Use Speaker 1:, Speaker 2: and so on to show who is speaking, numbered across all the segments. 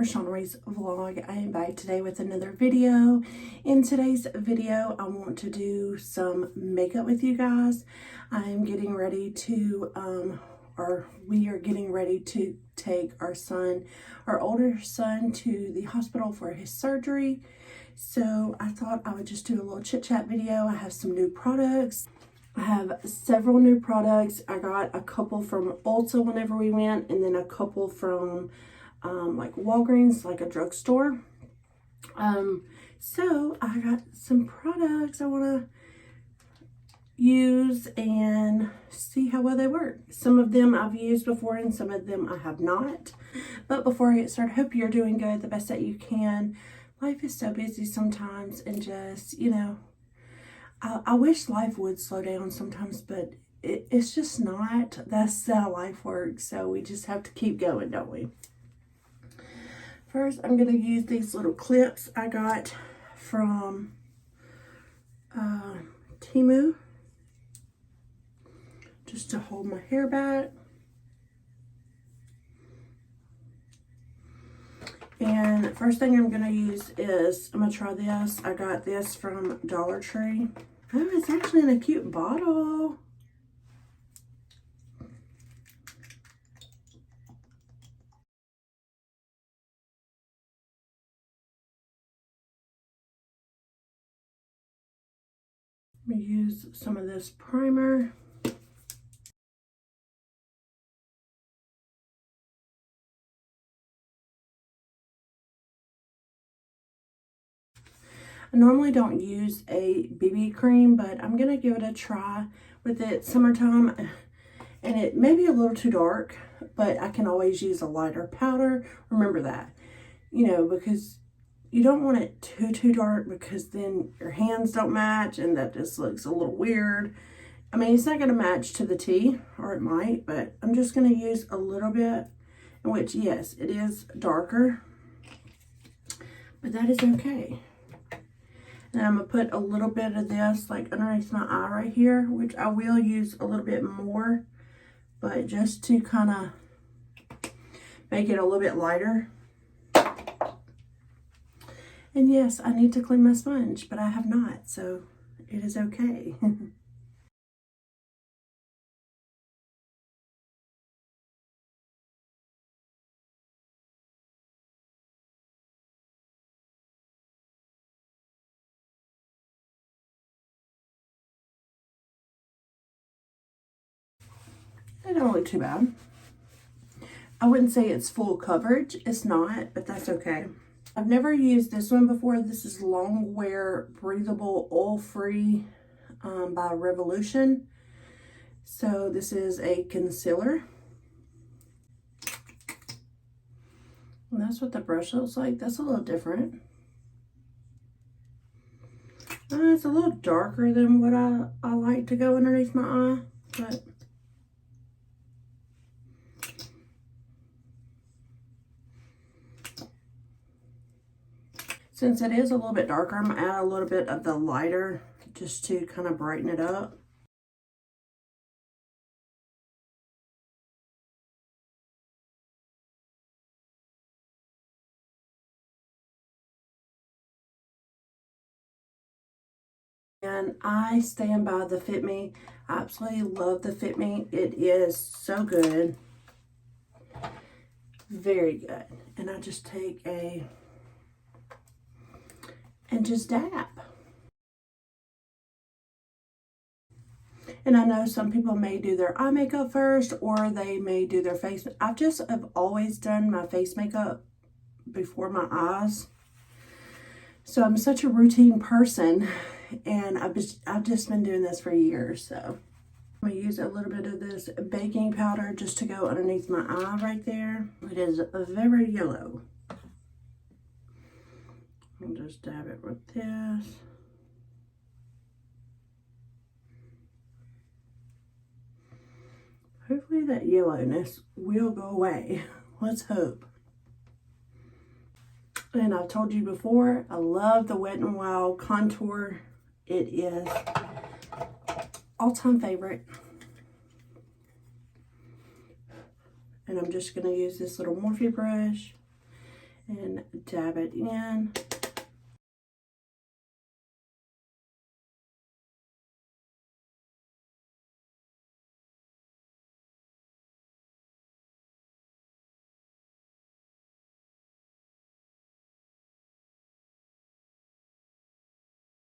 Speaker 1: Shawna's vlog. I am back today with another video. In today's video, I want to do some makeup with you guys. I am getting ready to, we are getting ready to take our older son to the hospital for his surgery. So I thought I would just do a little chit chat video. I have some new products. I have several new products. I got a couple from Ulta whenever we went, and then a couple from like Walgreens, like a drugstore. So I got some products I want to use and see how well they work. Some of them I've used before and some of them I have not. But before I get started, hope you're doing good, the best that you can. Life is so busy sometimes, and just, you know, I wish life would slow down sometimes, but it's just not. That's how life works. So we just have to keep going, don't we? First, I'm going to use these little clips I got from Temu, just to hold my hair back. And the first thing I'm going to use is, I'm going to try this. I got this from Dollar Tree. Oh, it's actually in a cute bottle. Let me use some of this primer. I normally don't use a BB cream, but I'm going to give it a try with it. Summertime, and it may be a little too dark, but I can always use a lighter powder. Remember that, you know, because you don't want it too dark, because then your hands don't match and that just looks a little weird. I mean, it's not going to match to the T, or it might, but I'm just going to use a little bit, in which, yes, it is darker, but that is okay. And I'm going to put a little bit of this like underneath my eye right here, which I will use a little bit more, but just to kind of make it a little bit lighter. And yes, I need to clean my sponge, but I have not, so it is okay. They don't look too bad. I wouldn't say it's full coverage. It's not, but that's okay. I've never used this one before. This is Longwear Breathable Oil-Free by Revolution. So this is a concealer. And that's what the brush looks like. That's a little different. It's a little darker than what I like to go underneath my eye, but since it is a little bit darker, I'm going to add a little bit of the lighter just to kind of brighten it up. And I stand by the Fit Me. I absolutely love the Fit Me. It is so good. Very good. And I just take and just dab. And I know some people may do their eye makeup first, or they may do their face. I've always done my face makeup before my eyes. So I'm such a routine person, and I've just been doing this for years. So I'm gonna use a little bit of this baking powder just to go underneath my eye right there. It is very yellow. I'll just dab it with this. Hopefully that yellowness will go away. Let's hope. And I've told you before, I love the Wet n Wild contour. It is all-time favorite. And I'm just going to use this little Morphe brush and dab it in.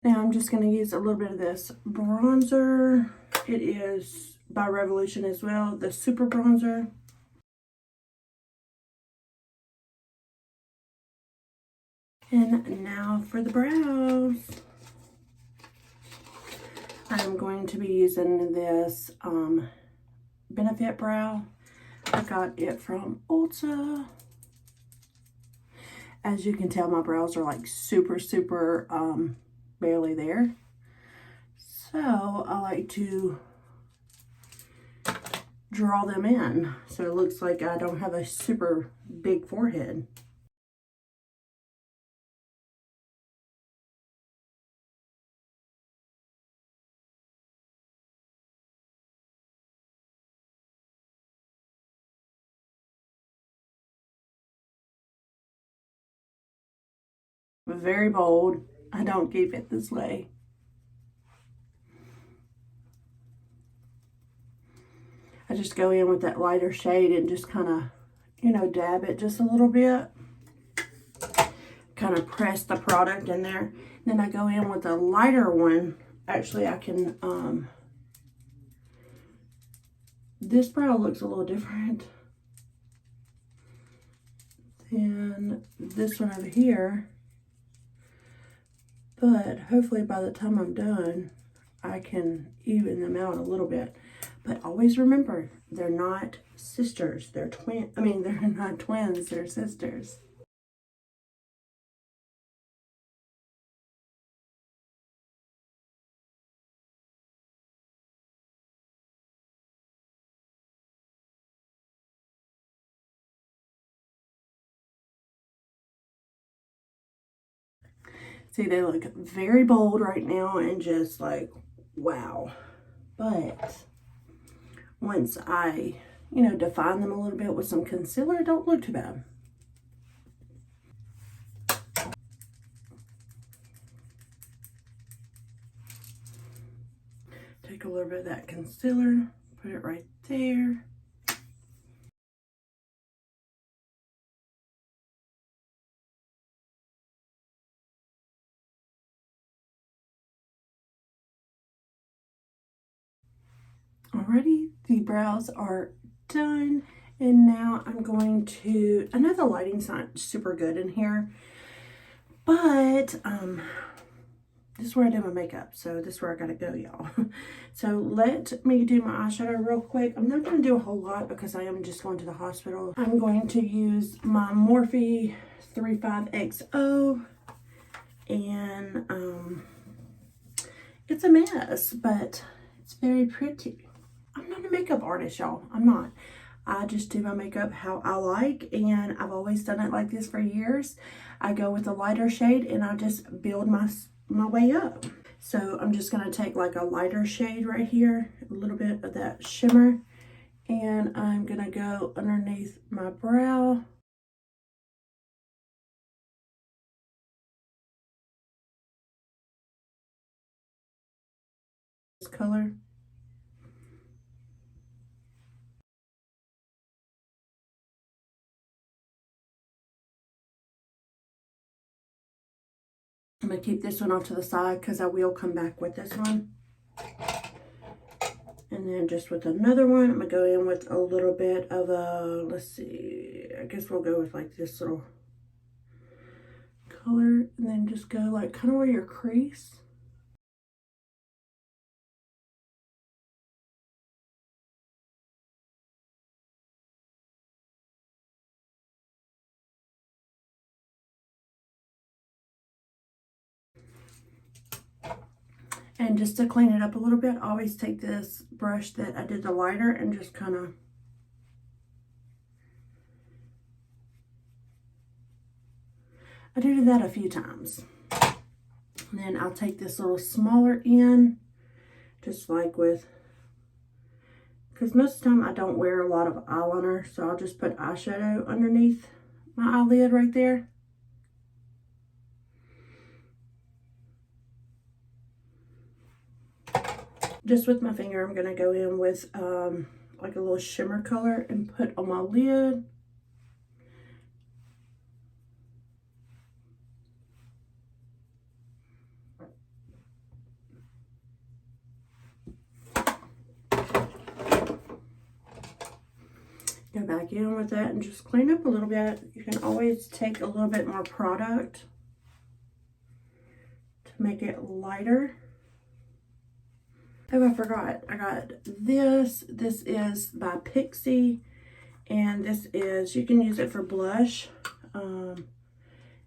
Speaker 1: Now I'm just going to use a little bit of this bronzer. It is by Revolution as well, the Super Bronzer. And now for the brows. I'm going to be using this Benefit Brow. I got it from Ulta. As you can tell, my brows are like super barely there. So I like to draw them in so it looks like I don't have a super big forehead. Very bold. I don't keep it this way. I just go in with that lighter shade and just kind of, you know, dab it just a little bit. Kind of press the product in there. Then I go in with a lighter one. Actually, I can, this brow looks a little different than this one over here. But hopefully by the time I'm done, I can even them out a little bit. But always remember, they're not sisters. They're twin. I mean, they're not twins. They're sisters. See, they look very bold right now and just like, wow. But once I, you know, define them a little bit with some concealer, don't look too bad. Take a little bit of that concealer, put it right there. Alrighty, the brows are done. And now I'm going to, I know the lighting's not super good in here, but this is where I do my makeup. So this is where I gotta go, y'all. So let me do my eyeshadow real quick. I'm not gonna do a whole lot because I am just going to the hospital. I'm going to use my Morphe 35XO, and it's a mess, but it's very pretty. I'm not a makeup artist, y'all. I'm not. I just do my makeup how I like, and I've always done it like this for years. I go with a lighter shade and I just build my way up. So I'm just going to take like a lighter shade right here, a little bit of that shimmer, and I'm going to go underneath my brow. This color. I'm going to keep this one off to the side because I will come back with this one. And then just with another one, I'm going to go in with a little bit of a, let's see, I guess we'll go with like this little color. And then just go like kind of where your crease. And just to clean it up a little bit, I always take this brush that I did the lighter and just kind of I do that a few times. And then I'll take this little smaller end, just like with, because most of the time I don't wear a lot of eyeliner, so I'll just put eyeshadow underneath my eyelid right there. Just with my finger, I'm gonna go in with like a little shimmer color and put on my lid. Go back in with that and just clean up a little bit. You can always take a little bit more product to make it lighter. Oh, I forgot. I got this. This is by Pixie. And this is, you can use it for blush.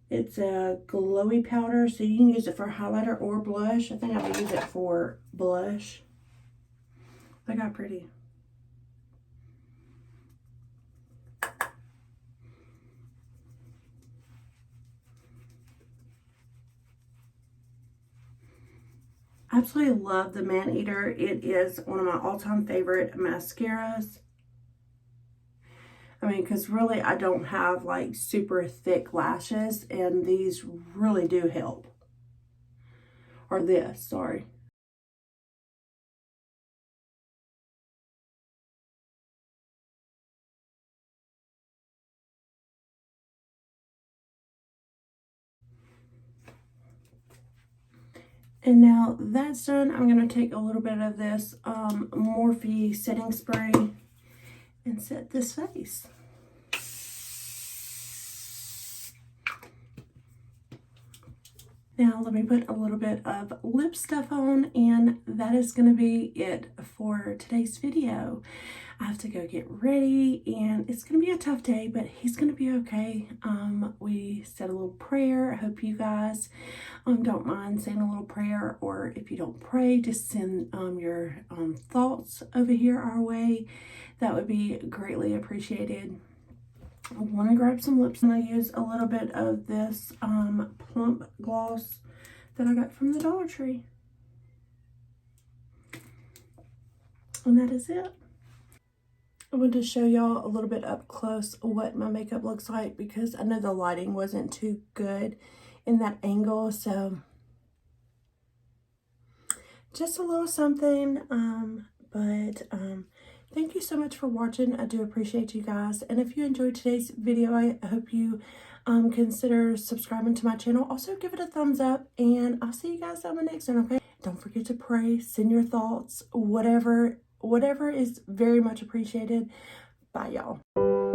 Speaker 1: It's a glowy powder, so you can use it for highlighter or blush. I think I would use it for blush. Look how pretty. Absolutely love the Man Eater. It is one of my all-time favorite mascaras. I mean, because really I don't have like super thick lashes, and these really do help. Or this, sorry. And now that's done, I'm going to take a little bit of this Morphe setting spray and set this face. Now let me put a little bit of lip stuff on, and that is going to be it for today's video. I have to go get ready, and it's going to be a tough day, but he's going to be okay. We said a little prayer. I hope you guys don't mind saying a little prayer, or if you don't pray, just send your thoughts over here our way. That would be greatly appreciated. I want to grab some lips, and I use a little bit of this plump gloss that I got from the Dollar Tree. And that is it. I wanted to show y'all a little bit up close what my makeup looks like, because I know the lighting wasn't too good in that angle, so just a little something. Thank you so much for watching. I do appreciate you guys, and if you enjoyed today's video, I hope you consider subscribing to my channel. Also give it a thumbs up, and I'll see you guys on the next one. Okay, don't forget to pray, send your thoughts, whatever is very much appreciated. Bye, y'all.